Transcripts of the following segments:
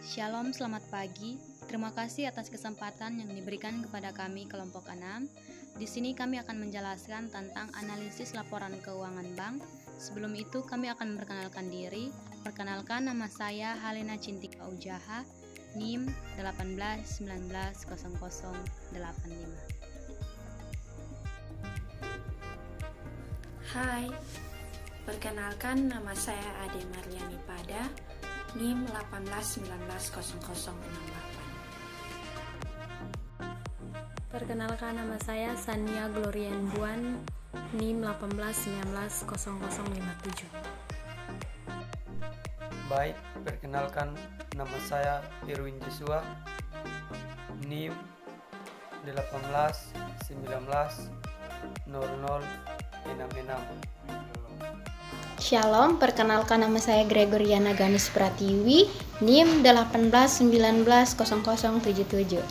Shalom, selamat pagi. Terima kasih atas kesempatan yang diberikan kepada kami kelompok 6. Di sini kami akan menjelaskan tentang analisis laporan keuangan bank. Sebelum itu kami akan memperkenalkan diri. Perkenalkan, nama saya Halena Cintika Ujaha, NIM 18190085. Hai, perkenalkan nama saya Ade Marliani Pada, NIM 18190068. Perkenalkan, nama saya Sania Glorian Buan, NIM 18190057. Baik, perkenalkan nama saya Irwin Joshua, NIM 18190066. Shalom, perkenalkan nama saya Gregoriana Ganis Pratiwi, NIM 18190077.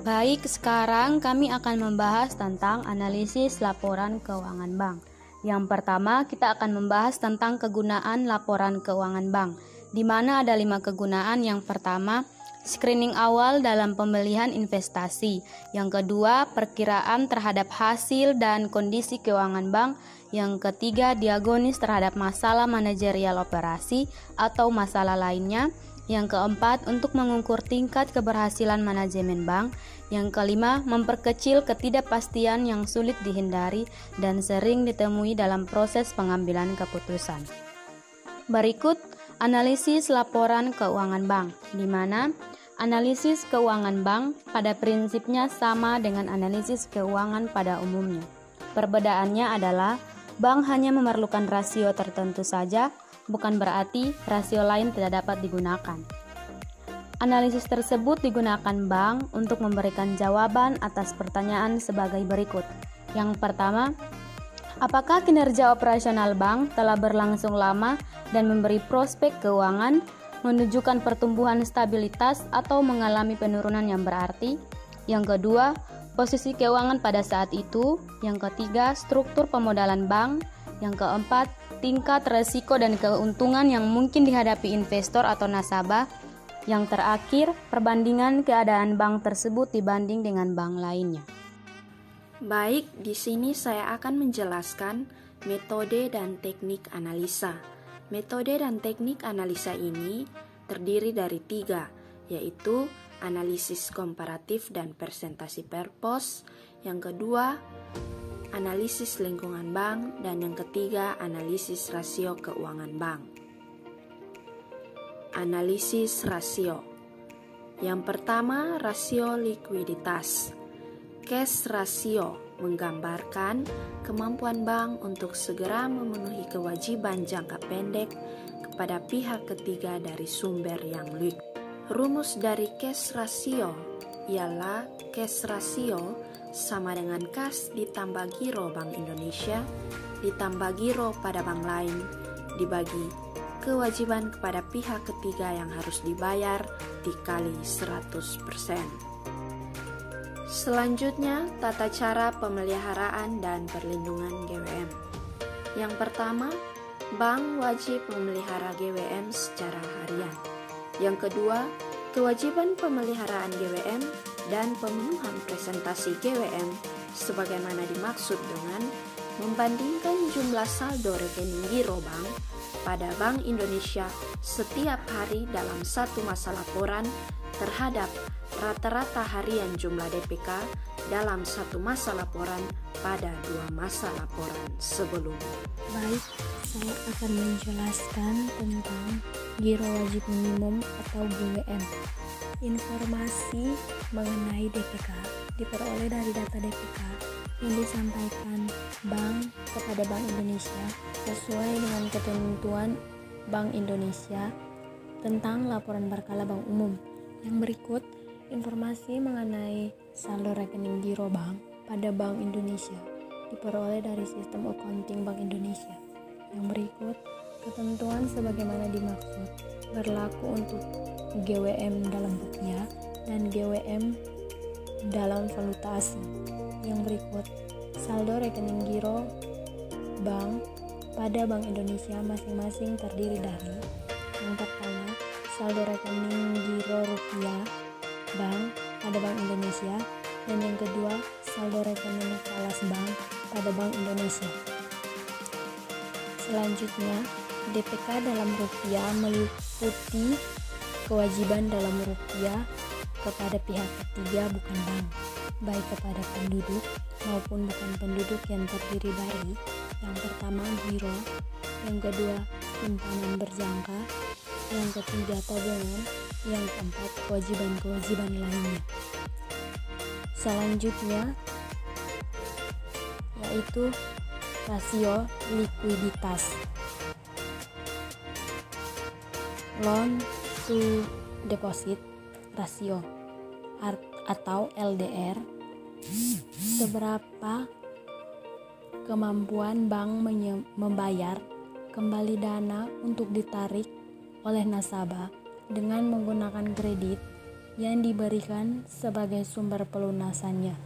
Baik, sekarang kami akan membahas tentang analisis laporan keuangan bank. Yang pertama, kita akan membahas tentang kegunaan laporan keuangan bank, di mana ada 5 kegunaan. Yang pertama, screening awal dalam pemilihan investasi. Yang kedua, perkiraan terhadap hasil dan kondisi keuangan bank. Yang ketiga, diagnosis terhadap masalah manajerial operasi atau masalah lainnya. Yang keempat, untuk mengukur tingkat keberhasilan manajemen bank. Yang kelima, memperkecil ketidakpastian yang sulit dihindari dan sering ditemui dalam proses pengambilan keputusan. Berikut analisis laporan keuangan bank, di mana analisis keuangan bank pada prinsipnya sama dengan analisis keuangan pada umumnya. Perbedaannya adalah bank hanya memerlukan rasio tertentu saja, bukan berarti rasio lain tidak dapat digunakan. Analisis tersebut digunakan bank untuk memberikan jawaban atas pertanyaan sebagai berikut. Yang pertama, apakah kinerja operasional bank telah berlangsung lama dan memberi prospek keuangan, menunjukkan pertumbuhan stabilitas atau mengalami penurunan yang berarti? Yang kedua, posisi keuangan pada saat itu. Yang ketiga, struktur pemodalan bank. Yang keempat, tingkat resiko dan keuntungan yang mungkin dihadapi investor atau nasabah. Yang terakhir, perbandingan keadaan bank tersebut dibanding dengan bank lainnya. Baik, di sini saya akan menjelaskan metode dan teknik analisa. Metode dan teknik analisa ini terdiri dari 3, yaitu analisis komparatif dan presentasi per pos. Yang kedua, analisis lingkungan bank, dan yang ketiga, analisis rasio keuangan bank. Analisis rasio. Yang pertama, rasio likuiditas. Cash ratio menggambarkan kemampuan bank untuk segera memenuhi kewajiban jangka pendek kepada pihak ketiga dari sumber yang liquid. Rumus dari cash ratio ialah cash ratio sama dengan kas ditambah giro Bank Indonesia ditambah giro pada bank lain dibagi kewajiban kepada pihak ketiga yang harus dibayar dikali 100%. Selanjutnya, tata cara pemeliharaan dan perlindungan GWM. Yang pertama, bank wajib memelihara GWM secara harian. Yang kedua, kewajiban pemeliharaan GWM dan pemenuhan presentasi GWM sebagaimana dimaksud dengan membandingkan jumlah saldo rekening giro bank pada Bank Indonesia setiap hari dalam satu masa laporan terhadap rata-rata harian jumlah DPK dalam satu masa laporan pada 2 masa laporan sebelumnya. Baik, saya akan menjelaskan tentang giro wajib minimum atau GWM. Informasi mengenai DPK diperoleh dari data DPK yang disampaikan bank kepada Bank Indonesia sesuai dengan ketentuan Bank Indonesia tentang laporan berkala bank umum. Yang berikut informasi mengenai saldo rekening giro bank pada Bank Indonesia diperoleh dari sistem accounting Bank Indonesia. Yang berikut Ketentuan sebagaimana dimaksud berlaku untuk GWM dalam rupiah dan GWM dalam valuta asing. Yang berikut, saldo rekening giro bank pada Bank Indonesia masing-masing terdiri dari: yang pertama, saldo rekening giro rupiah bank pada Bank Indonesia, dan yang kedua, saldo rekening falas bank pada Bank Indonesia. Selanjutnya, DPK dalam rupiah meliputi kewajiban dalam rupiah kepada pihak ketiga bukan bank, baik kepada penduduk maupun bukan penduduk yang terdiri dari: yang pertama, giro, yang kedua, simpanan berjangka, yang ketiga, tabungan, yang keempat, kewajiban-kewajiban lainnya. Selanjutnya yaitu rasio likuiditas, loan to deposit ratio atau LDR. Seberapa kemampuan bank membayar kembali dana untuk ditarik oleh nasabah dengan menggunakan kredit yang diberikan sebagai sumber pelunasannya.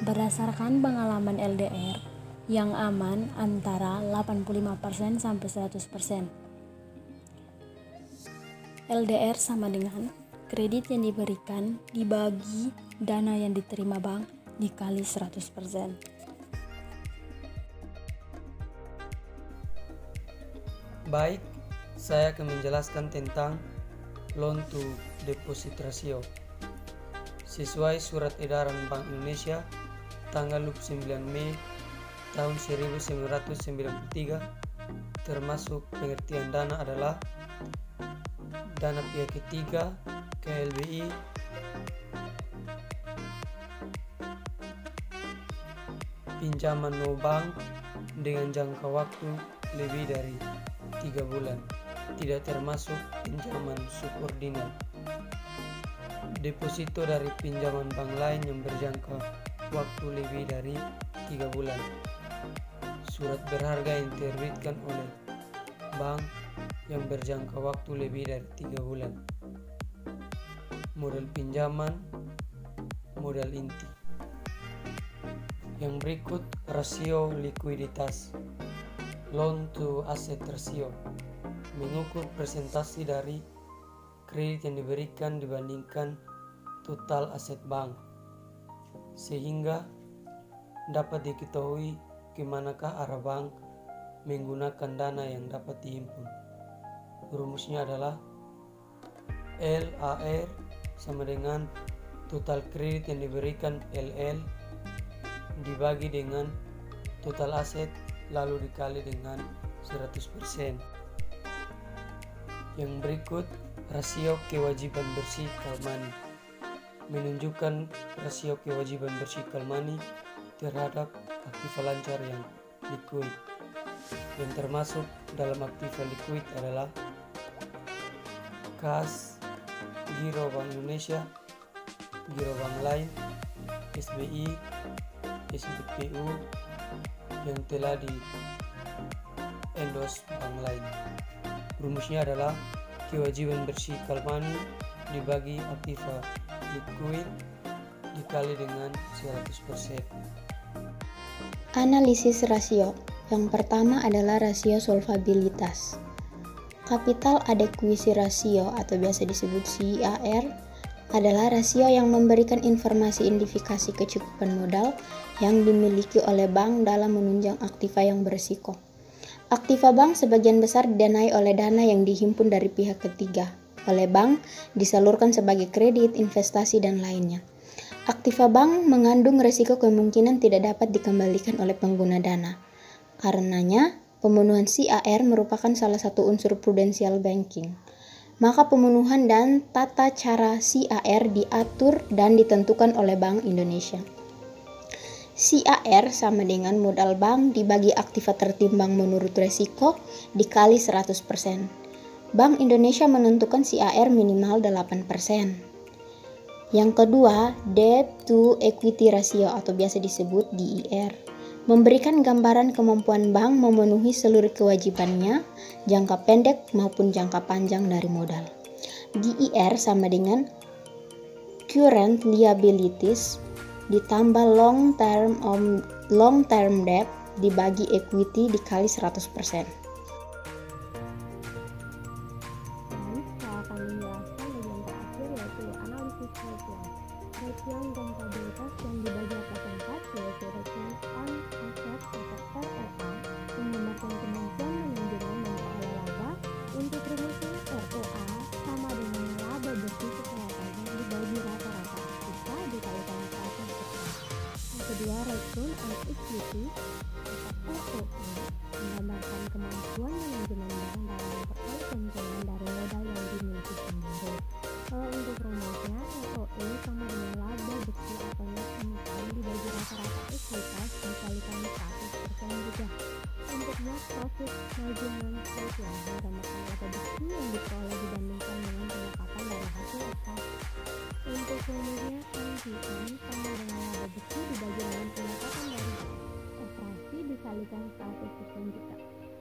Berdasarkan pengalaman LDR yang aman antara 85% sampai 100%. LDR sama dengan kredit yang diberikan dibagi dana yang diterima bank dikali 100%. Baik, saya akan menjelaskan tentang loan to deposit ratio. Sesuai Surat Edaran Bank Indonesia tanggal 29 Mei tahun 1993, termasuk pengertian dana adalah dana pihak ketiga, KLBI, pinjaman no bank dengan jangka waktu lebih dari 3 bulan, tidak termasuk pinjaman subordinat. Deposito dari pinjaman bank lain yang berjangka waktu lebih dari 3 bulan. Surat berharga yang diterbitkan oleh bank yang berjangka waktu lebih dari 3 bulan. Modal pinjaman, modal inti. Yang berikut rasio likuiditas, loan to asset ratio, mengukur presentasi dari kredit yang diberikan dibandingkan total aset bank, sehingga dapat diketahui kemanakah arah bank menggunakan dana yang dapat dihimpun. Rumusnya adalah LAR sama dengan total kredit yang diberikan LL dibagi dengan total aset lalu dikali dengan 100%. Yang berikut rasio kewajiban bersih call money, menunjukkan rasio kewajiban bersih call money terhadap aktiva lancar yang liquid. Yang termasuk dalam aktiva liquid adalah kas, giro Bank Indonesia, giro bank lain, SBI, SBPU yang telah di endorse bank lain. Rumusnya adalah kewajiban bersih call money dibagi aktiva liquid dikali dengan 100%. Analisis rasio. Yang pertama adalah rasio solvabilitas. Capital Adequacy Ratio atau biasa disebut CAR adalah rasio yang memberikan informasi indikasi kecukupan modal yang dimiliki oleh bank dalam menunjang aktiva yang berisiko. Aktiva bank sebagian besar didanai oleh dana yang dihimpun dari pihak ketiga oleh bank, disalurkan sebagai kredit, investasi, dan lainnya. Aktiva bank mengandung risiko kemungkinan tidak dapat dikembalikan oleh pengguna dana. Karenanya, pemenuhan CAR merupakan salah satu unsur prudensial banking. Maka pemenuhan dan tata cara CAR diatur dan ditentukan oleh Bank Indonesia. CAR sama dengan modal bank dibagi aktiva tertimbang menurut resiko dikali 100%. Bank Indonesia menentukan CAR minimal 8%. Yang kedua, debt to equity ratio atau biasa disebut DER, memberikan gambaran kemampuan bank memenuhi seluruh kewajibannya, jangka pendek maupun jangka panjang dari modal. GIR sama dengan current liabilities ditambah long term debt dibagi equity dikali 100%. Ratio rentabilitas yang dibagi atas 4 yaitu ratio on asset atau ROA menggambarkan kemampuan manajemen memperoleh laba. Untuk rumusnya ROA sama dengan laba bersih setelah pajak dibagi rata-rata kita dikalikan 100%. Yang kedua, return on equity atau ROE menggambarkan kemampuan manajemen bank dalam memperoleh keuntungan dari modal yang dimiliki sendiri. Kalau untuk rumusnya ROE sama dengan laba bersih atau net income dibagi rata-rata ekuitas dikalikan 100% juga. Untuk net profit measurement ratio menggambarkan laba bersih yang diperoleh dibandingkan dengan pendapatan dari hasil operasi. Untuk rumusnya NPM sama dengan laba bersih dibagi dengan pendapatan dari operasi dikalikan 100% juga.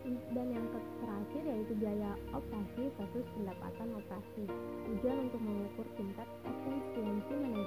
Dan yang terakhir yaitu biaya operasi versus pendapatan operasi. Tujuan untuk mengukur tingkat efisiensi manajemen